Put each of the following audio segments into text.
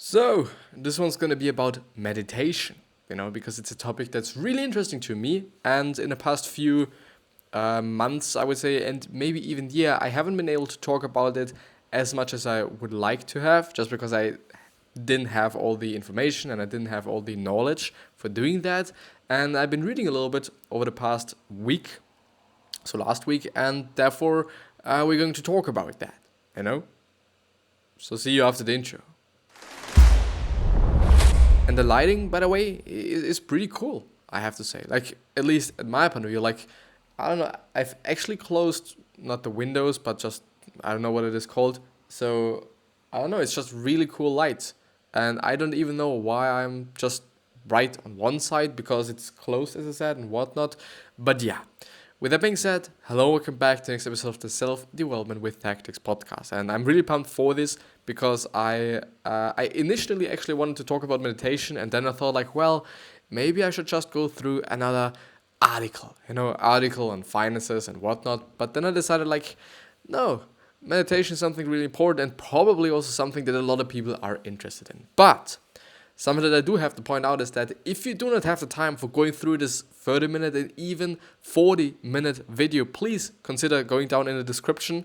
So, this one's going to be about meditation, because it's a topic that's really interesting to me. And in the past few months, I would say, and maybe even year, I haven't been able to talk about it as much as I would like to have, just because I didn't have all the information and I didn't have all the knowledge for doing that. And I've been reading a little bit over the past week, so last week, and therefore we're going to talk about that. So see you after the intro. And the lighting, by the way, is pretty cool, I have to say. Like, at least at my point of view, like, I don't know, I've actually closed, not the windows, but just, I don't know what it is called. So, I don't know, it's just really cool lights. And I don't even know why I'm just bright on one side, because it's closed, as I said, and whatnot. But yeah. With that being said, hello, welcome back to the next episode of the Self-Development with Tactics podcast. And I'm really pumped for this because I initially actually wanted to talk about meditation, and then I thought like, well, maybe I should just go through another article on finances and whatnot. But then I decided like, no, meditation is something really important and probably also something that a lot of people are interested in. But something that I do have to point out is that if you do not have the time for going through this 30-minute and even 40-minute video, please consider going down in the description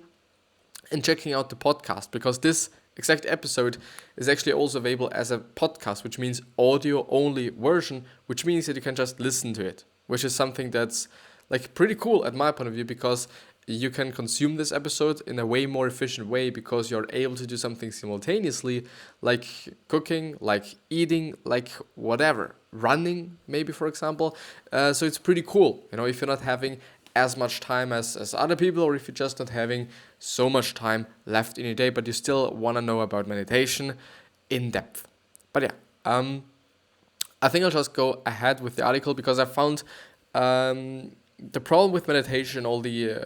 and checking out the podcast, because this exact episode is actually also available as a podcast, which means audio-only version, which means that you can just listen to it, which is something that's like pretty cool at my point of view, because you can consume this episode in a way more efficient way because you're able to do something simultaneously, like cooking, like eating, like whatever, running maybe, for example. So it's pretty cool, if you're not having as much time as other people, or if you're just not having so much time left in your day, but you still want to know about meditation in depth. But yeah, I think I'll just go ahead with the article, because I found the problem with meditation, all the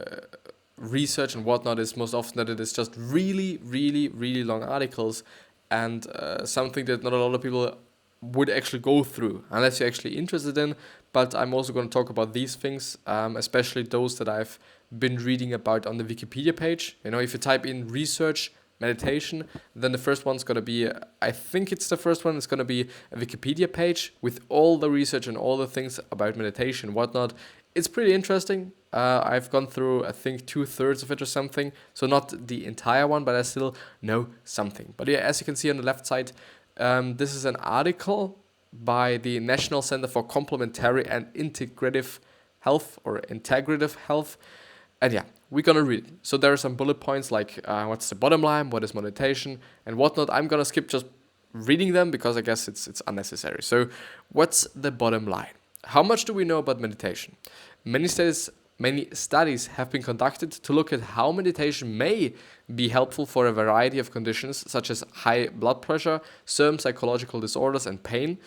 research and whatnot, is most often that it is just really, really, really long articles, and something that not a lot of people would actually go through unless you're actually interested in. But I'm also going to talk about these things, especially those that I've been reading about on the Wikipedia page. If you type in research meditation, then the first one's going to be, I think it's the first one, it's going to be a Wikipedia page with all the research and all the things about meditation and whatnot. It's pretty interesting. I've gone through, I think, 2/3 of it or something. So not the entire one, but I still know something. But yeah, as you can see on the left side, this is an article by the National Center for Complementary and Integrative Health, or Integrative Health. And yeah, we're going to read it. So there are some bullet points like what's the bottom line, what is meditation, and whatnot. I'm going to skip just reading them because I guess it's unnecessary. So what's the bottom line? How much do we know about meditation? Many studies have been conducted to look at how meditation may be helpful for a variety of conditions, such as high blood pressure, certain psychological disorders, and pain.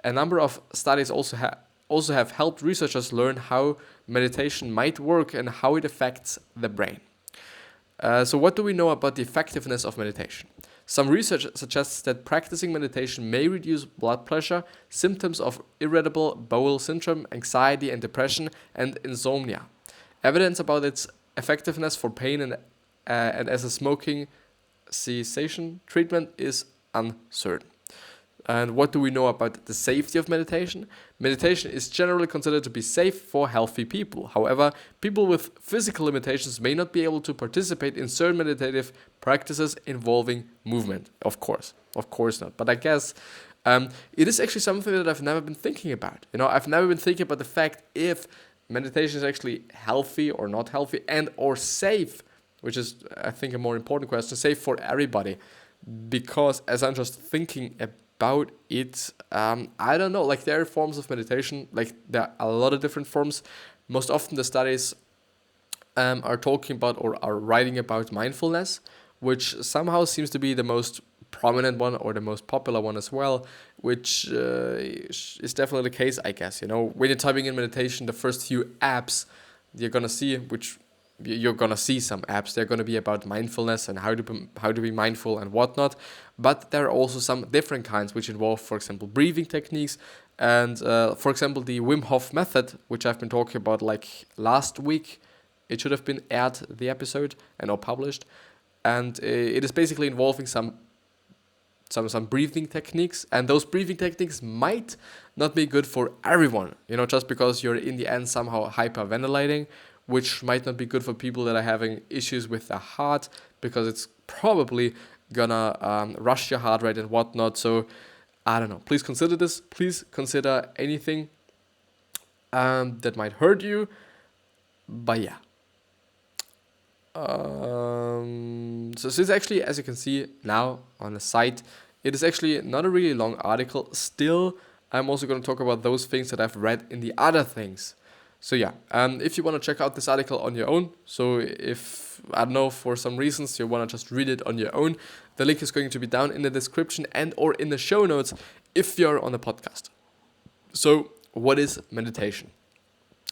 A number of studies also have helped researchers learn how meditation might work and how it affects the brain. So what do we know about the effectiveness of meditation? Some research suggests that practicing meditation may reduce blood pressure, symptoms of irritable bowel syndrome, anxiety and depression, and insomnia. Evidence about its effectiveness for pain and as a smoking cessation treatment is uncertain. And what do we know about the safety of meditation? Meditation is generally considered to be safe for healthy people. However, people with physical limitations may not be able to participate in certain meditative practices involving movement. Of course not. But I guess it is actually something that I've never been thinking about. I've never been thinking about the fact if meditation is actually healthy or not healthy, and or safe, which is, I think, a more important question, safe for everybody. Because as I'm just thinking about it, I don't know, like there are forms of meditation, like there are a lot of different forms. Most often the studies are talking about or are writing about mindfulness, which somehow seems to be the most prominent one or the most popular one as well, which is definitely the case, I guess. When you're typing in meditation, the first few apps you're gonna see, some apps. They're gonna be about mindfulness and how to be mindful and whatnot. But there are also some different kinds which involve, for example, breathing techniques, and for example, the Wim Hof method, which I've been talking about like last week. It should have been aired, the episode, and or published. And it is basically involving some some breathing techniques, and those breathing techniques might not be good for everyone, just because you're in the end somehow hyperventilating, which might not be good for people that are having issues with their heart, because it's probably gonna rush your heart rate and whatnot. So I don't know, please consider this. Please consider anything that might hurt you. But yeah. So this actually, as you can see now on the site, it is actually not a really long article. Still, I'm also going to talk about those things that I've read in the other things. So yeah, if you want to check out this article on your own, so if, I don't know, for some reasons you want to just read it on your own, the link is going to be down in the description and or in the show notes if you're on the podcast. So what is meditation?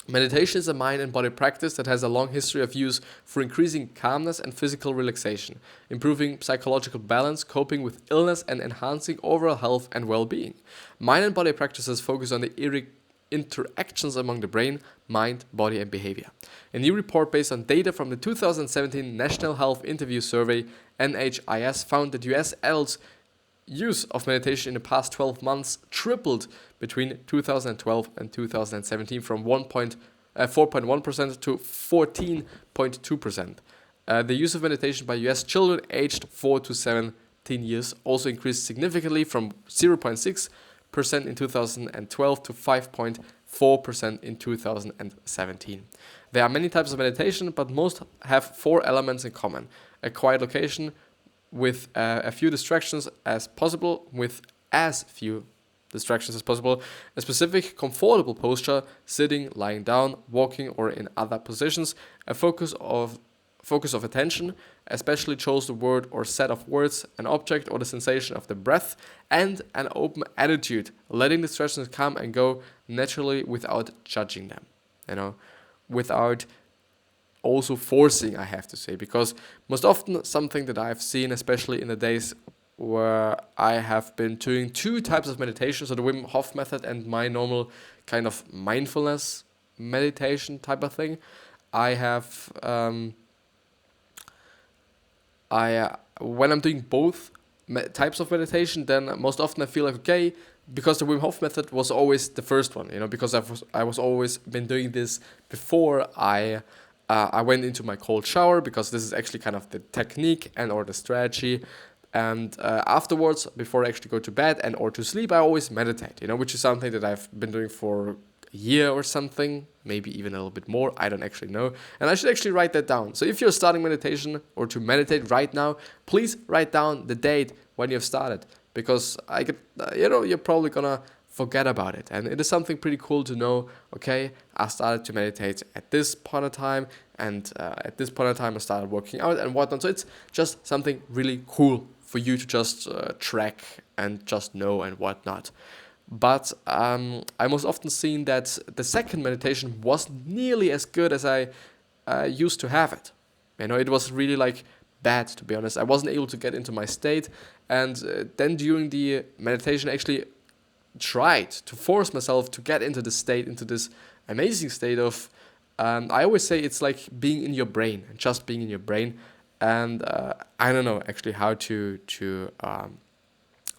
Meditation is a mind and body practice that has a long history of use for increasing calmness and physical relaxation, improving psychological balance, coping with illness, and enhancing overall health and well-being. Mind and body practices focus on the interactions among the brain, mind, body, and behavior. A new report based on data from the 2017 National Health Interview Survey, NHIS, found that US adults' use of meditation in the past 12 months tripled between 2012 and 2017 from 4.1% to 14.2%. The use of meditation by US children aged 4 to 17 years also increased significantly from 0.6% in 2012 to 5.4% in 2017. There are many types of meditation, but most have 4 elements in common: a quiet location with a few distractions as possible, a specific comfortable posture, sitting, lying down, walking, or in other positions, a focus of attention, especially chose the word or set of words, an object, or the sensation of the breath, and an open attitude, letting distractions come and go naturally without judging them, without also forcing, I have to say, because most often something that I've seen, especially in the days where I have been doing 2 types of meditation, so the Wim Hof method and my normal kind of mindfulness meditation type of thing, I have, when I'm doing both types of meditation, then most often I feel like, okay, because the Wim Hof method was always the first one, because I was always been doing this before I went into my cold shower, because this is actually kind of the technique and or the strategy. And afterwards, before I actually go to bed and or to sleep, I always meditate, which is something that I've been doing for a year or something, maybe even a little bit more. I don't actually know. And I should actually write that down. So if you're starting meditation or to meditate right now, please write down the date when you've started, because you're probably gonna forget about it. And it is something pretty cool to know, okay, I started to meditate at this point of time, and at this point of time I started working out and whatnot. So it's just something really cool for you to just track and just know and whatnot. But I most often seen that the second meditation wasn't nearly as good as I used to have it. It was really like bad, to be honest. I wasn't able to get into my state, and then during the meditation I actually tried to force myself to get into this state, into this amazing state of, I always say it's like being in your brain, just being in your brain. And I don't know actually how to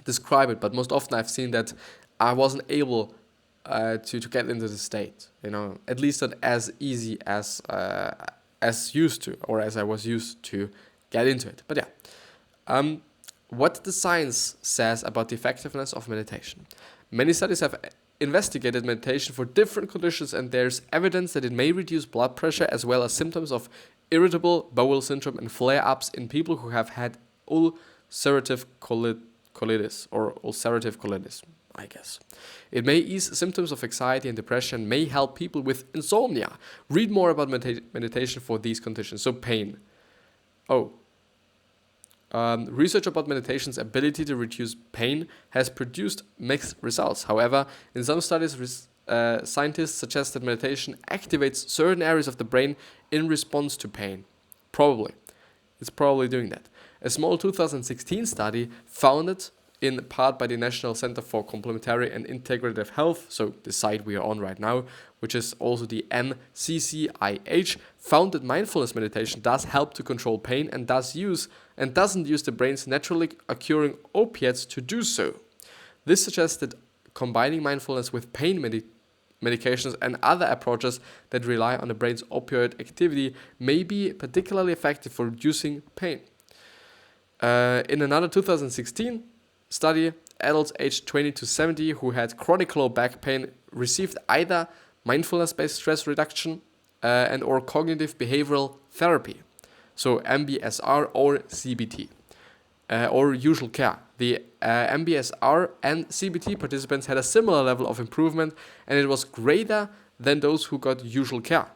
describe it, but most often I've seen that I wasn't able to get into the state, at least not as easy as used to, or as I was used to get into it. But yeah, what the science says about the effectiveness of meditation. Many studies have investigated meditation for different conditions, and there's evidence that it may reduce blood pressure as well as symptoms of irritable bowel syndrome and flare-ups in people who have had ulcerative colitis, I guess. It may ease symptoms of anxiety and depression, may help people with insomnia. Read more about meditation for these conditions. So pain. Research about meditation's ability to reduce pain has produced mixed results. However, in some studies, scientists suggest that meditation activates certain areas of the brain in response to pain. It's probably doing that. A small 2016 study found in part by the National Center for Complementary and Integrative Health, so the site we are on right now, which is also the NCCIH, found that mindfulness meditation does help to control pain and doesn't use the brain's naturally occurring opiates to do so. This suggests that combining mindfulness with pain medications and other approaches that rely on the brain's opioid activity may be particularly effective for reducing pain. In another 2016 study, adults aged 20 to 70 who had chronic low back pain received either mindfulness-based stress reduction and or cognitive behavioral therapy, so MBSR or CBT, or usual care. The MBSR and CBT participants had a similar level of improvement, and it was greater than those who got usual care.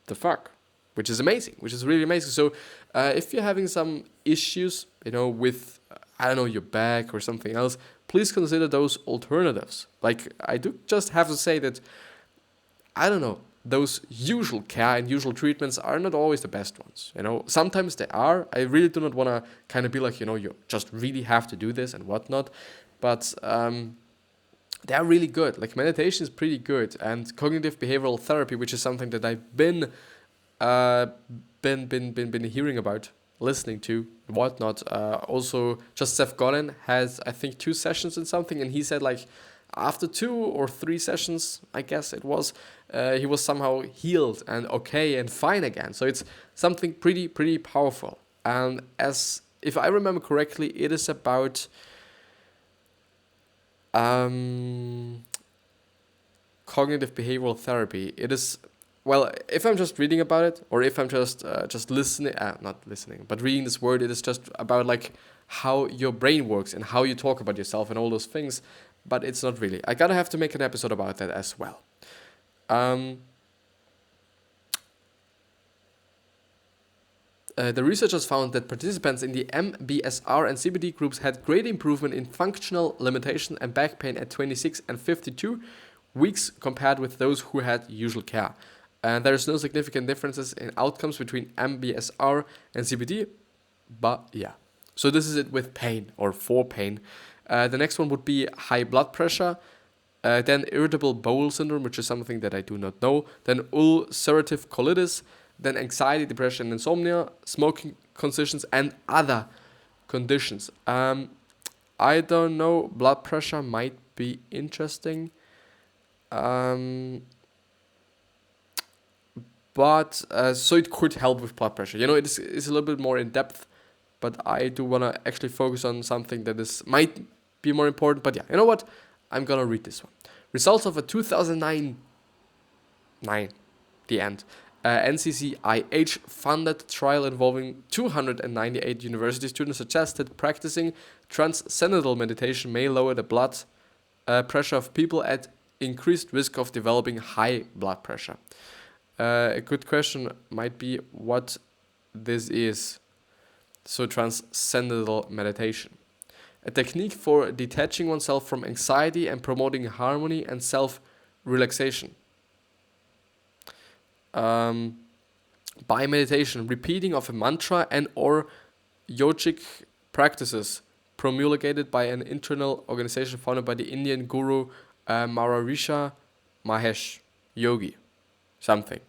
The fuck? Which is amazing, which is really amazing. So if you're having some issues, with, your back or something else, please consider those alternatives. Like, I do just have to say that, those usual care and usual treatments are not always the best ones. Sometimes they are. I really do not want to kind of be like, you just really have to do this and whatnot. But they're really good. Like, meditation is pretty good. And cognitive behavioral therapy, which is something that I've been hearing about, listening to, whatnot. Also, just Seth Godin has, I think, 2 sessions and something, and he said, like, after 2 or 3 sessions, I guess it was, he was somehow healed and okay and fine again. So it's something pretty powerful. And if I remember correctly, it is about cognitive behavioral therapy. It is, well, if I'm just reading about it, or if I'm just listening, not listening, but reading this word, it is just about like how your brain works and how you talk about yourself and all those things. But it's not really. I gotta have to make an episode about that as well. The researchers found that participants in the MBSR and CBT groups had great improvement in functional limitation and back pain at 26 and 52 weeks compared with those who had usual care. And there is no significant differences in outcomes between MBSR and CBT, but yeah. So this is it with pain or for pain. The next one would be high blood pressure, then irritable bowel syndrome, which is something that I do not know, then ulcerative colitis, then anxiety, depression, and insomnia, smoking conditions, and other conditions. I don't know, blood pressure might be interesting. But so it could help with blood pressure. It's a little bit more in depth, but I do want to actually focus on something that might be more important. But yeah, you know what? I'm going to read this one. Results of a 2009, the end, NCCIH funded trial involving 298 university students suggested practicing transcendental meditation may lower the blood pressure of people at increased risk of developing high blood pressure. A good question might be what this is. So transcendental meditation. A technique for detaching oneself from anxiety and promoting harmony and self-relaxation. By meditation, repeating of a mantra and or yogic practices promulgated by an internal organization founded by the Indian guru Maharishi Mahesh Yogi. Something.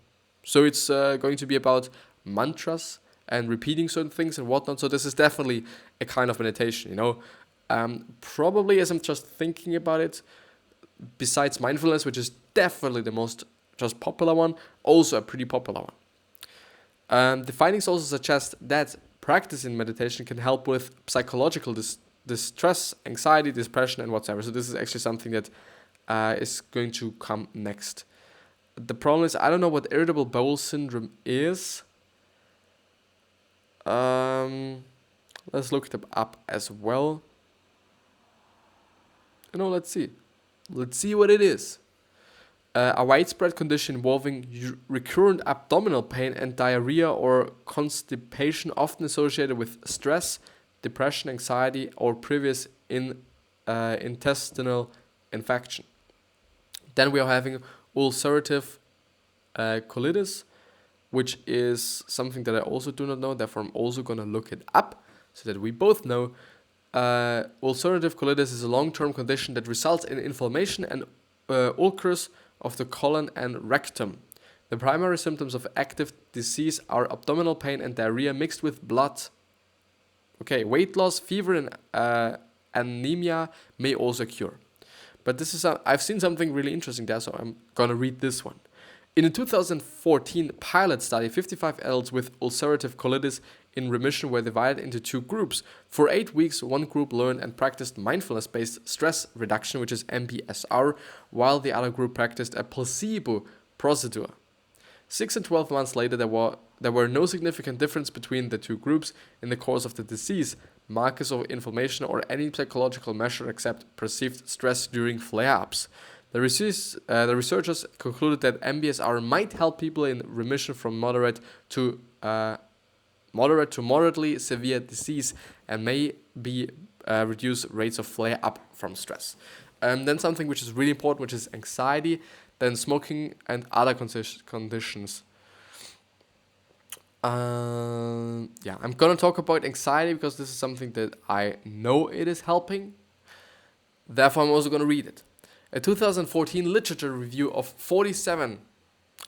So it's going to be about mantras and repeating certain things and whatnot. So this is definitely a kind of meditation, Probably, as I'm just thinking about it, besides mindfulness, which is definitely the most just popular one, also a pretty popular one. The findings also suggest that practicing meditation can help with psychological distress, anxiety, depression, and whatever. So this is actually something that is going to come next. The problem is, I don't know what irritable bowel syndrome is. Let's look it up as well. Let's see. Let's see what it is. A widespread condition involving recurrent abdominal pain and diarrhea or constipation, often associated with stress, depression, anxiety, or previous intestinal infection. Then we are having ulcerative colitis, which is something that I also do not know. Therefore, I'm also going to look it up so that we both know. ulcerative colitis is a long-term condition that results in inflammation and ulcers of the colon and rectum. The primary symptoms of active disease are abdominal pain and diarrhea mixed with blood. Okay, weight loss, fever, and anemia may also occur. But this is I've seen something really interesting there, so I'm gonna read this one. In a 2014 pilot study, 55 adults with ulcerative colitis in remission were divided into two groups. For 8 weeks, one group learned and practiced mindfulness-based stress reduction, which is MBSR, while the other group practiced a placebo procedure. 6 and 12 months later, there were no significant difference between the two groups in the course of the disease, markers of inflammation, or any psychological measure except perceived stress during flare-ups. The researchers concluded that MBSR might help people in remission from moderate to moderately severe disease and may reduce rates of flare-up from stress. Then something which is really important, which is anxiety, then smoking and other conditions. I'm gonna talk about anxiety because this is something that I know it is helping. Therefore, I'm also gonna read it. A 2014 literature review of 47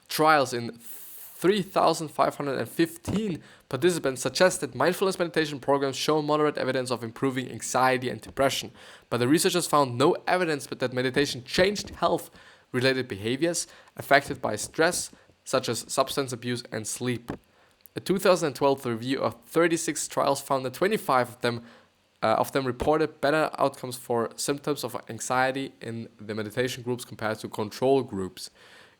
trials in 3,515 participants suggests that mindfulness meditation programs show moderate evidence of improving anxiety and depression, but the researchers found no evidence that meditation changed health-related behaviors affected by stress, such as substance abuse and sleep. A 2012 review of 36 trials found that 25 of them reported better outcomes for symptoms of anxiety in the meditation groups compared to control groups.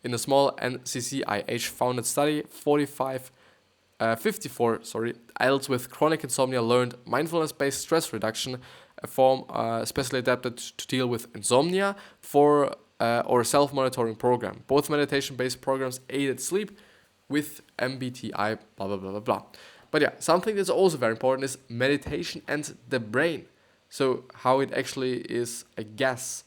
In a small NCCIH-founded study, 54 adults with chronic insomnia learned mindfulness-based stress reduction, a form specially adapted to deal with insomnia, or a self-monitoring program. Both meditation-based programs aided sleep with MBTI, blah, blah, blah, blah, blah. But yeah, something that's also very important is meditation and the brain. So how it actually is, I guess,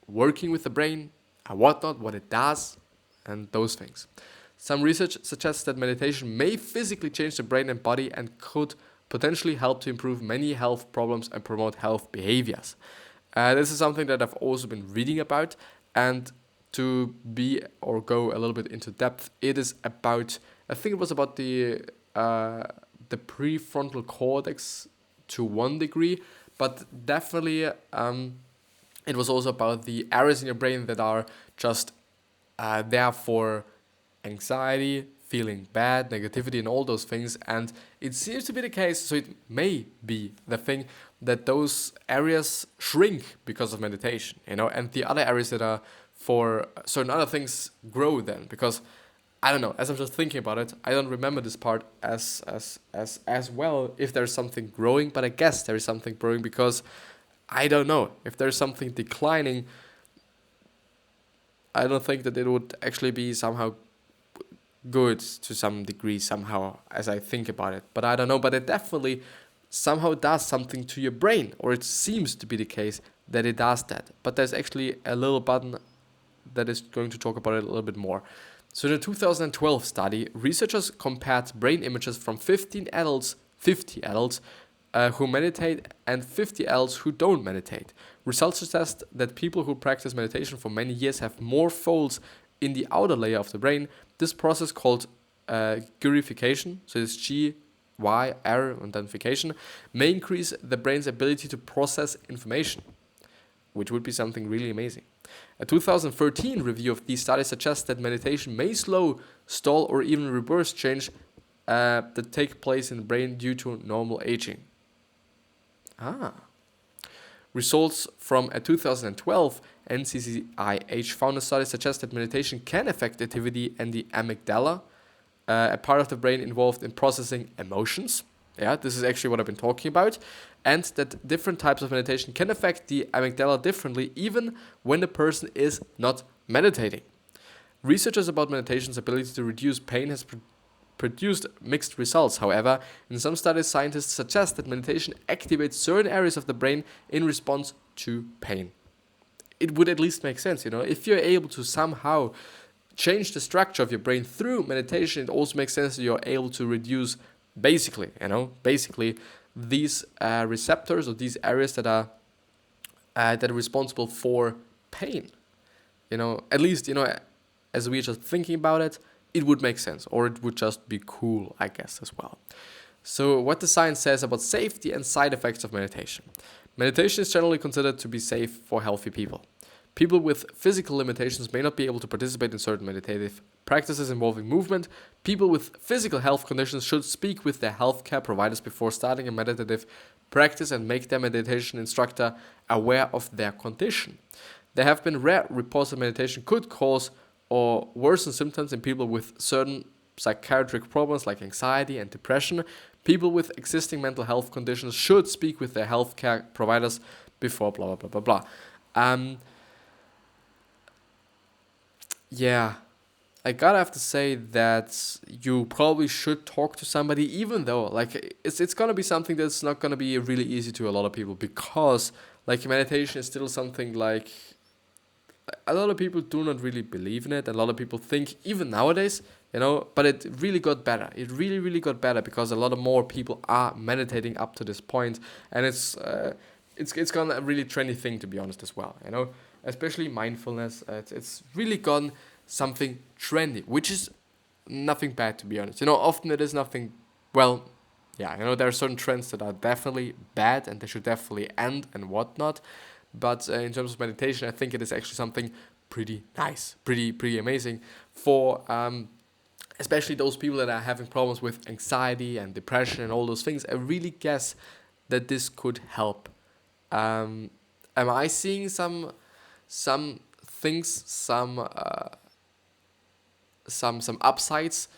working with the brain, what it does, and those things. Some research suggests that meditation may physically change the brain and body and could potentially help to improve many health problems and promote health behaviors. This is something that I've also been reading about, and to go a little bit into depth, it is about, I think it was about the prefrontal cortex to one degree, but definitely it was also about the areas in your brain that are just there for anxiety, feeling bad, negativity, and all those things. And it seems to be the case, so it may be the thing, that those areas shrink because of meditation, and the other areas that are for certain other things grow then, because I don't know, as I'm just thinking about it, I don't remember this part as well if there's something growing, but I guess there is something growing, because I don't know if there's something declining. I don't think that it would actually be somehow good to some degree somehow, as I think about it, but I don't know, but it definitely somehow does something to your brain, or it seems to be the case that it does that. But there's actually a little button that is going to talk about it a little bit more. So in a 2012 study, researchers compared brain images from 50 adults who meditate and 50 adults who don't meditate. Results suggest that people who practice meditation for many years have more folds in the outer layer of the brain. This process, called gyrification, so it's G-Y-R and then fication, may increase the brain's ability to process information, which would be something really amazing. A 2013 review of these studies suggests that meditation may slow, stall, or even reverse change that take place in the brain due to normal aging. Results from a 2012 NCCIH-founded study suggest that meditation can affect activity in the amygdala, a part of the brain involved in processing emotions. Yeah, this is actually what I've been talking about. And that different types of meditation can affect the amygdala differently, even when the person is not meditating. Researchers about meditation's ability to reduce pain has produced mixed results. However, in some studies, scientists suggest that meditation activates certain areas of the brain in response to pain. It would at least make sense, if you're able to somehow change the structure of your brain through meditation, it also makes sense that you're able to reduce basically these receptors or these areas that are responsible for pain. At least, as we're just thinking about it, it would make sense, or it would just be cool, I guess, as well. So what the science says about safety and side effects of meditation. Meditation is generally considered to be safe for healthy people. People with physical limitations may not be able to participate in certain meditative practices involving movement. People with physical health conditions should speak with their healthcare providers before starting a meditative practice and make their meditation instructor aware of their condition. There have been rare reports that meditation could cause or worsen symptoms in people with certain psychiatric problems like anxiety and depression. People with existing mental health conditions should speak with their healthcare providers before blah, blah, blah, blah, blah. Yeah, I gotta have to say that you probably should talk to somebody, even though it's gonna be something that's not gonna be really easy to a lot of people, because meditation is still something like a lot of people do not really believe in it. A lot of people think, even nowadays, but it really got better. It really, really got better because a lot of more people are meditating up to this point, and it's gone a really trendy thing, to be honest, as well. Especially mindfulness. It's really gone something trendy, which is nothing bad, to be honest. Often it is nothing. Well, yeah, there are certain trends that are definitely bad and they should definitely end and whatnot. But in terms of meditation, I think it is actually something pretty nice, pretty amazing for especially those people that are having problems with anxiety and depression and all those things. I really guess that this could help. Am I seeing some things, some upsides?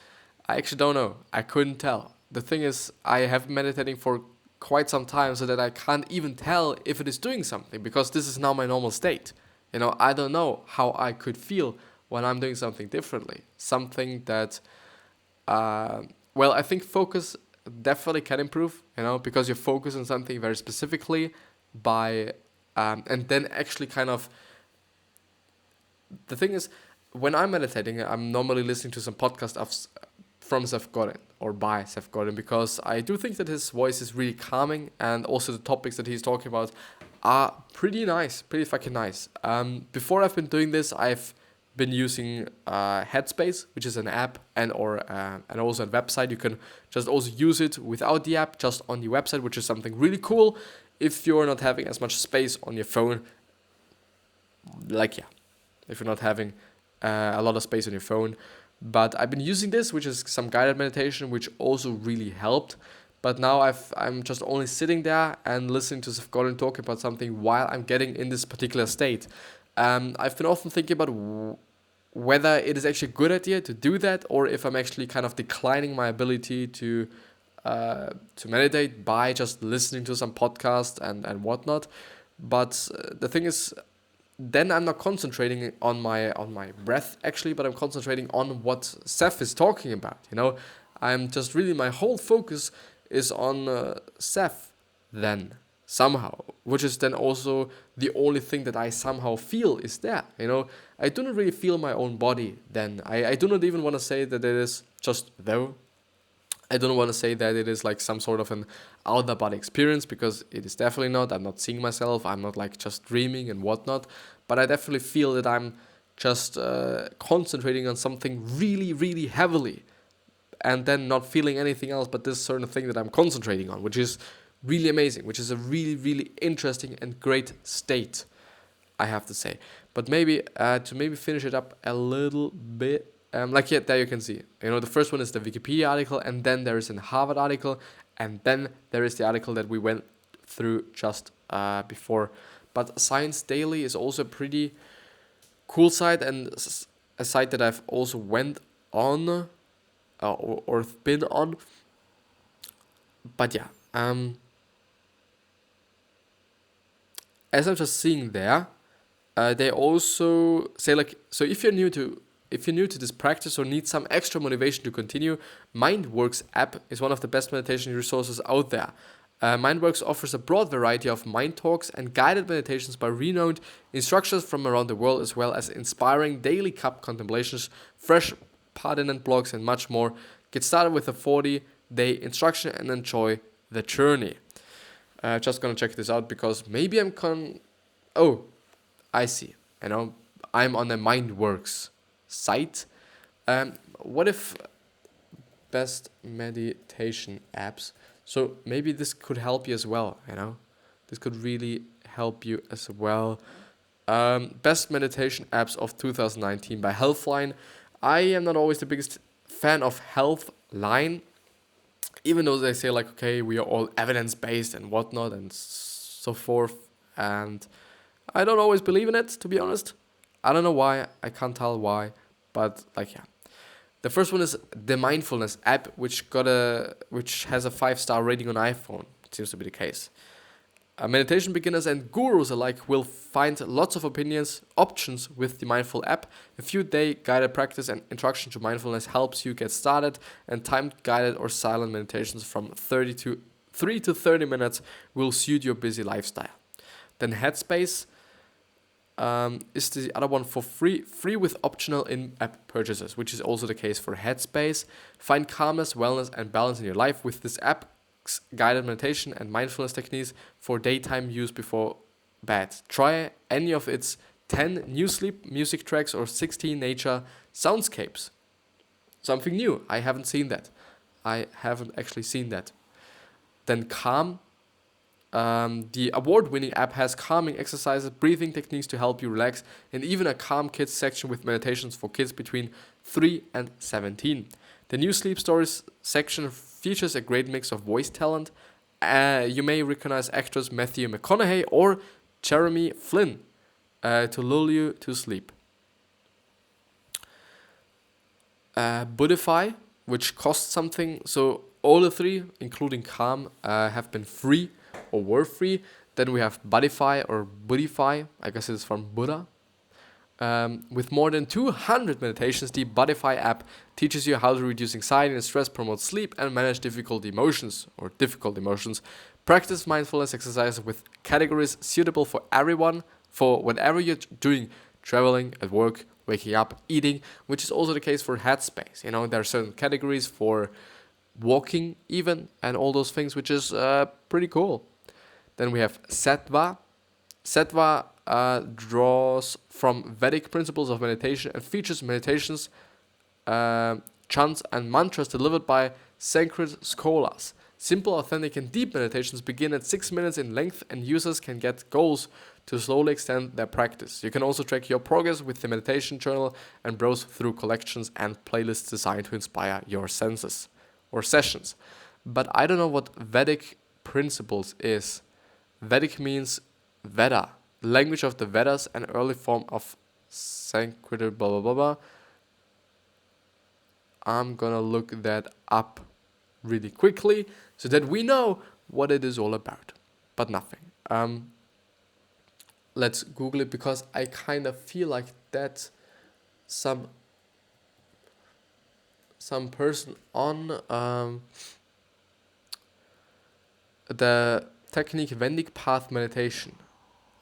I actually don't know. I couldn't tell. The thing is, I have been meditating for quite some time, so that I can't even tell if it is doing something, because this is now my normal state. I don't know how I could feel when I'm doing something differently. Something that, I think focus definitely can improve, because you focus on something very specifically by, and then actually kind of, the thing is, when I'm meditating, I'm normally listening to some podcast from Seth Godin or by Seth Godin, because I do think that his voice is really calming, and also the topics that he's talking about are pretty nice, pretty fucking nice. Before I've been doing this, I've been using Headspace, which is an app and also a website. You can just also use it without the app, just on the website, which is something really cool if you're not having as much space on your phone. If you're not having a lot of space on your phone. But I've been using this, which is some guided meditation, which also really helped. But now I'm just only sitting there and listening to Seth Godin talking about something while I'm getting in this particular state. I've been often thinking about whether it is actually a good idea to do that, or if I'm actually kind of declining my ability to meditate by just listening to some podcast and whatnot. But the thing is, then I'm not concentrating on my breath actually, but I'm concentrating on what Seth is talking about. I'm just really, my whole focus is on Seth then somehow, which is then also the only thing that I somehow feel is there. I do not really feel my own body then. I do not even want to say that it is just there. I don't want to say that it is like some sort of an out-of-body experience, because it is definitely not. I'm not seeing myself. I'm not just dreaming and whatnot. But I definitely feel that I'm just concentrating on something really, really heavily, and then not feeling anything else but this certain thing that I'm concentrating on, which is really amazing, which is a really, really interesting and great state, I have to say. But maybe to finish it up a little bit, there you can see, the first one is the Wikipedia article, and then there is a Harvard article, and then there is the article that we went through just before. But Science Daily is also a pretty cool site, and a site that I've also went on or been on. But yeah, as I'm just seeing there, they also say so if you're new to this practice or need some extra motivation to continue, MindWorks app is one of the best meditation resources out there. MindWorks offers a broad variety of mind talks and guided meditations by renowned instructors from around the world, as well as inspiring daily cup contemplations, fresh pertinent blogs, and much more. Get started with a 40-day instruction and enjoy the journey. Just gonna check this out because maybe Oh, I see. I'm on the MindWorks site. What if best meditation apps? So maybe this could help you as well. This could really help you as well. Best meditation apps of 2019 by Healthline. I am not always the biggest fan of Healthline, even though they say like, okay, we are all evidence based and whatnot and so forth, and I don't always believe in it, to be honest. I don't know why. I can't tell why, but like, yeah. The first one is the Mindfulness app, which has a 5-star rating on iPhone. It seems to be the case. Meditation beginners and gurus alike will find lots of options with the Mindful app. A few day guided practice and introduction to mindfulness helps you get started, and timed guided or silent meditations from 3 to 30 minutes will suit your busy lifestyle. Then Headspace is the other one for free with optional in-app purchases, which is also the case for Headspace. Find calmness, wellness, and balance in your life with this app. Guided meditation and mindfulness techniques for daytime use before bed. Try any of its 10 new sleep music tracks or 16 nature soundscapes. Something new. I haven't seen that. I haven't actually seen that. Then Calm. The award-winning app has calming exercises, breathing techniques to help you relax, and even a Calm Kids section with meditations for kids between 3 and 17. The new sleep stories section features a great mix of voice talent. You may recognize actors Matthew McConaughey or Jeremy Flynn to lull you to sleep. Budify, which costs something. So all the three, including Calm, have been free or were free. Then we have Budify or Budify. I guess it's from Buddha. With more than 200 meditations, the Budify app teaches you how to reduce anxiety and stress, promote sleep, and manage difficult emotions. Practice mindfulness exercises with categories suitable for everyone, for whatever you're doing, traveling, at work, waking up, eating, which is also the case for Headspace. There are certain categories for walking even, and all those things, which is pretty cool. Then we have Sattva. Sattva draws from Vedic principles of meditation and features meditations, chants, and mantras delivered by sacred scholars. Simple, authentic, and deep meditations begin at 6 minutes in length, and users can get goals to slowly extend their practice. You can also track your progress with the meditation journal and browse through collections and playlists designed to inspire your senses or sessions. But I don't know what Vedic principles is. Vedic means Veda, language of the Vedas, an early form of Sanskrit, blah, blah, blah, blah. I'm gonna look that up really quickly so that we know what it is all about, but nothing. Let's Google it, because I kind of feel like that some person on the technique Vendic path meditation.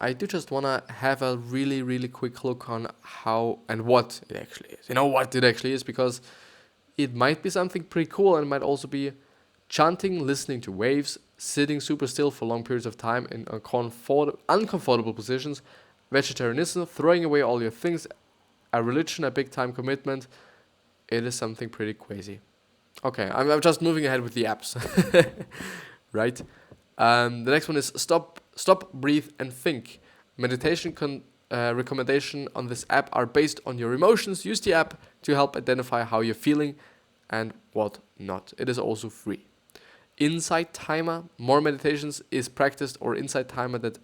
I do just want to have a really, really quick look on how and what it actually is. What it actually is, because it might be something pretty cool, and it might also be chanting, listening to waves, sitting super still for long periods of time in uncomfortable positions, vegetarianism, throwing away all your things, a religion, a big time commitment. It is something pretty crazy. Okay, I'm just moving ahead with the apps. Right? The next one is Stop, Breathe, and Think. Meditation recommendation on this app are based on your emotions. Use the app to help identify how you're feeling and what not. It is also free. Insight Timer. More meditation is practiced on Insight Timer than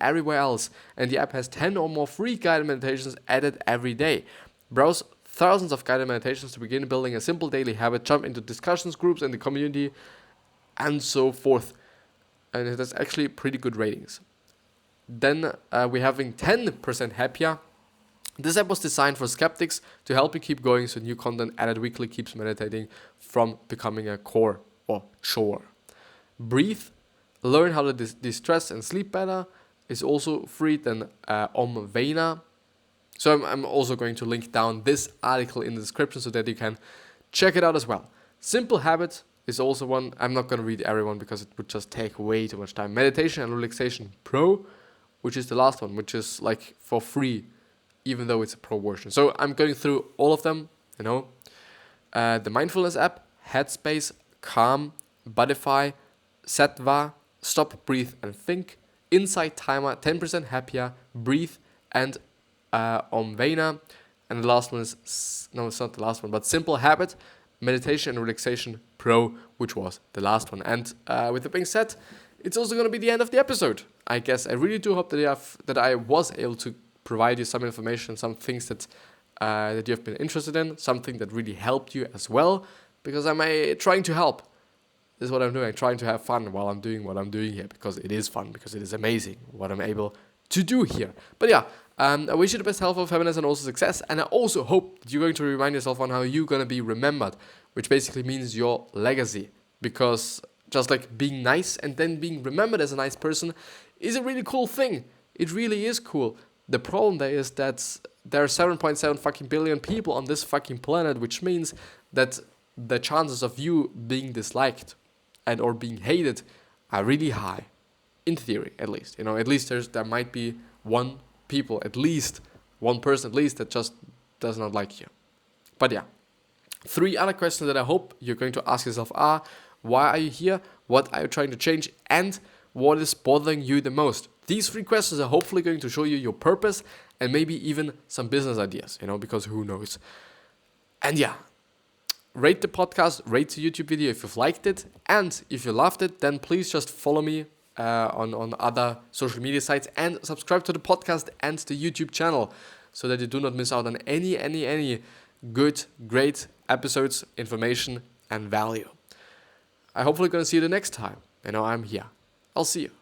everywhere else, and the app has 10 or more free guided meditations added every day. Browse thousands of guided meditations to begin building a simple daily habit, jump into discussions groups in the community, and so forth. And it has actually pretty good ratings. Then we're having 10% Happier. This app was designed for skeptics to help you keep going, so new content added weekly keeps meditating from becoming a core or chore. Breathe. Learn how to de-stress and sleep better is also free. Then Vena. So I'm also going to link down this article in the description so that you can check it out as well. Simple habit, is also one. I'm not going to read everyone because it would just take way too much time. Meditation and Relaxation Pro, which is the last one, which is like for free, even though it's a pro version. So I'm going through all of them, the mindfulness app, Headspace, Calm, Budify, Sattva, Stop, Breathe and Think, Insight Timer, 10% Happier, Breathe, and Omvena. And the last one is, no, it's not the last one, but Simple Habit, Meditation and Relaxation Pro, which was the last one. And with that being said, it's also going to be the end of the episode. I guess I really do hope that I was able to provide you some information, some things that you have been interested in, something that really helped you as well, because I'm trying to help. This is what I'm doing. I'm trying to have fun while I'm doing what I'm doing here, because it is fun, because it is amazing what I'm able to do here. But yeah, I wish you the best health, happiness, and also success. And I also hope that you're going to remind yourself on how you're going to be remembered, which basically means your legacy. Because just like being nice and then being remembered as a nice person is a really cool thing. It really is cool. The problem there is that there are 7.7 fucking billion people on this fucking planet, which means that the chances of you being disliked and or being hated are really high. In theory, at least. At least there might be one person that just does not like you. But yeah. 3 other questions that I hope you're going to ask yourself are: why are you here? What are you trying to change? And what is bothering you the most? These 3 questions are hopefully going to show you your purpose and maybe even some business ideas, because who knows. And yeah, rate the podcast, rate the YouTube video if you've liked it. And if you loved it, then please just follow me on other social media sites and subscribe to the podcast and the YouTube channel so that you do not miss out on any good, great episodes, information and value. I'm hopefully going to see you the next time. I'm here. I'll see you.